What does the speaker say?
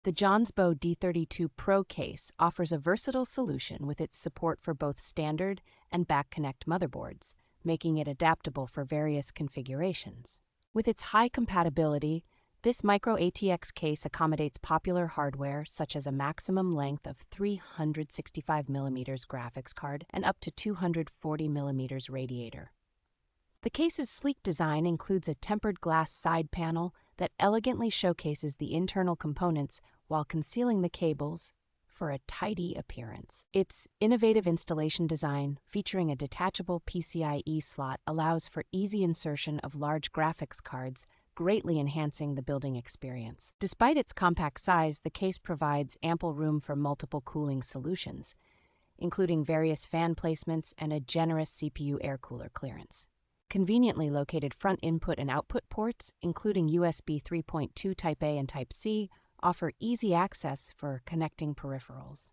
The JONSBO D32 Pro Case offers a versatile solution with its support for both standard and back-connect motherboards, making it adaptable for various configurations. With its high compatibility, this micro ATX case accommodates popular hardware such as a maximum length of 365mm graphics card and up to 240mm radiator. The case's sleek design includes a tempered glass side panel that elegantly showcases the internal components while concealing the cables for a tidy appearance. Its innovative installation design, featuring a detachable PCI-E slot, allows for easy insertion of large graphics cards, greatly enhancing the building experience. Despite its compact size, the case provides ample room for multiple cooling solutions, including various fan placements and a generous CPU air cooler clearance. Conveniently located front input and output ports, including USB 3.2 Type A and Type C, offer easy access for connecting peripherals.